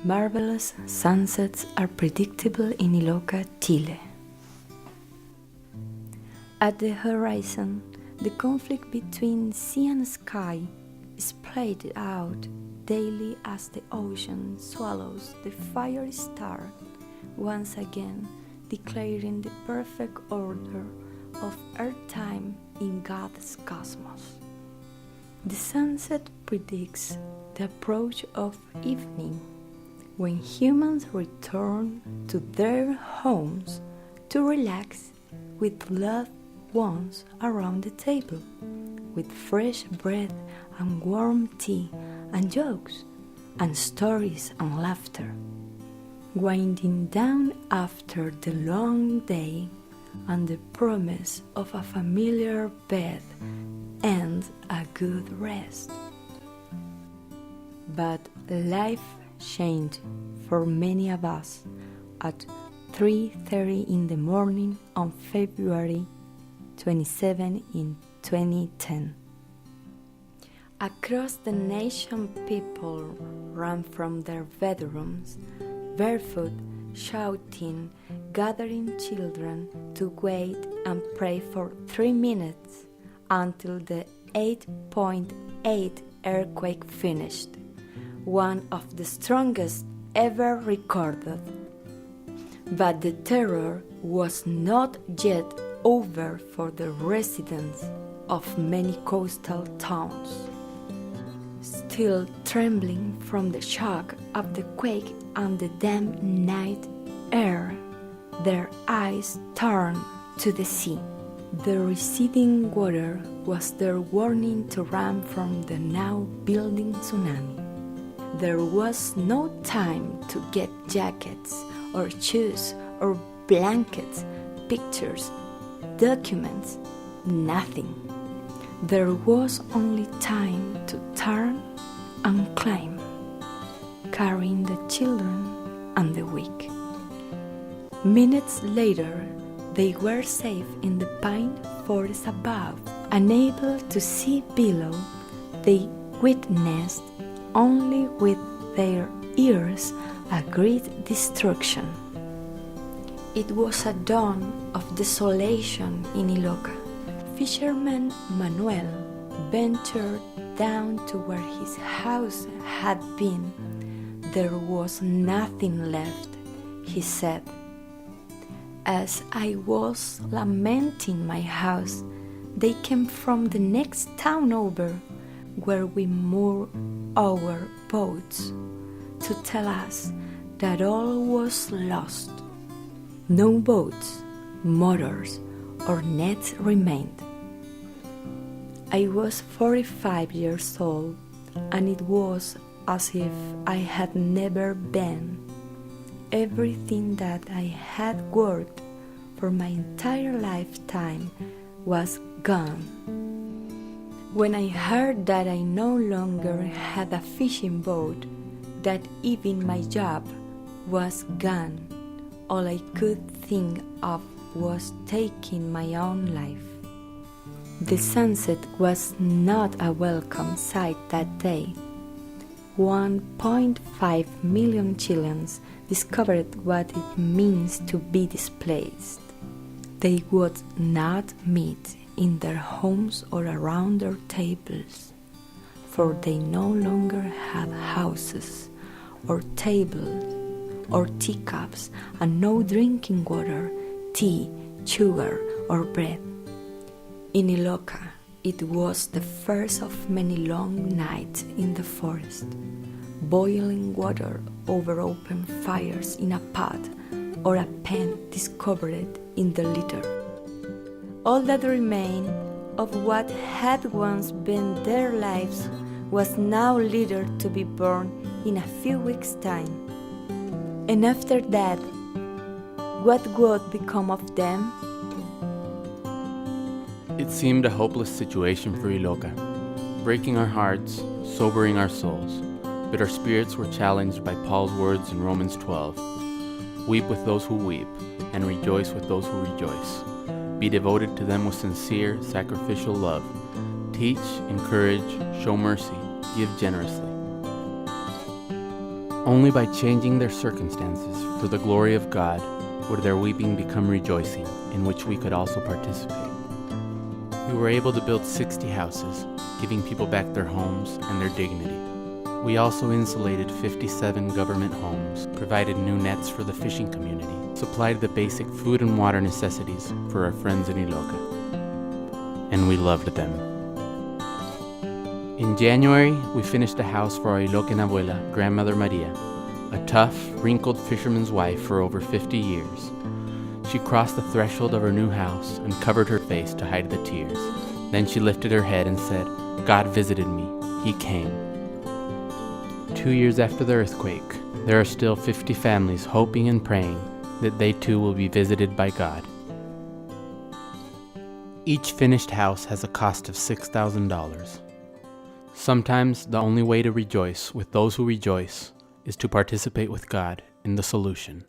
Marvelous sunsets are predictable in Iloca, Chile. At the horizon, the conflict between sea and sky is played out daily as the ocean swallows the fiery star, once again declaring the perfect order of earth-time in God's cosmos. The sunset predicts the approach of evening, when humans return to their homes to relax with loved ones around the table, with fresh bread and warm tea and jokes and stories and laughter, winding down after the long day and the promise of a familiar bed and a good rest. But life changed for many of us at 3:30 in the morning on February 27 in 2010. Across the nation, people ran from their bedrooms, barefoot, shouting, gathering children to wait and pray for 3 minutes until the 8.8 earthquake finished, one of the strongest ever recorded. But the terror was not yet over for the residents of many coastal towns. Still trembling from the shock of the quake and the damp night air, their eyes turned to the sea. The receding water was their warning to run from the now building tsunami. There was no time to get jackets or shoes or blankets, pictures, documents, nothing. There was only time to turn and climb, carrying the children and the weak. Minutes later, they were safe in the pine forest above. Unable to see below, they witnessed only with their ears a great destruction. It was a dawn of desolation in Iloca. Fisherman Manuel ventured down to where his house had been. There was nothing left, he said. As I was lamenting my house, they came from the next town over, where we moored our boats, to tell us that all was lost. No boats, motors, or nets remained. I was 45 years old, and it was as if I had never been. Everything that I had worked for my entire lifetime was gone. When I heard that I no longer had a fishing boat, that even my job was gone, all I could think of was taking my own life. The sunset was not a welcome sight that day. 1.5 million Chileans discovered what it means to be displaced. They would not meet in their homes or around their tables, for they no longer had houses or tables or teacups and no drinking water, tea, sugar or bread. In Iloca, it was the first of many long nights in the forest, boiling water over open fires in a pot or a pen discovered in the litter. All that remained of what had once been their lives was now littered to be burned in a few weeks' time. And after that, what would become of them? It seemed a hopeless situation for Iloca, breaking our hearts, sobering our souls, but our spirits were challenged by Paul's words in Romans 12. Weep with those who weep, and rejoice with those who rejoice. Be devoted to them with sincere, sacrificial love. Teach, encourage, show mercy, give generously. Only by changing their circumstances for the glory of God would their weeping become rejoicing, in which we could also participate. We were able to build 60 houses, giving people back their homes and their dignity. We also insulated 57 government homes, provided new nets for the fishing community, supplied the basic food and water necessities for our friends in Iloca. And we loved them. In January, we finished a house for our Ilocan abuela, Grandmother Maria, a tough, wrinkled fisherman's wife for over 50 years. She crossed the threshold of her new house and covered her face to hide the tears. Then she lifted her head and said, "God visited me. He came." 2 years after the earthquake, there are still 50 families hoping and praying that they too will be visited by God. Each finished house has a cost of $6,000. Sometimes the only way to rejoice with those who rejoice is to participate with God in the solution.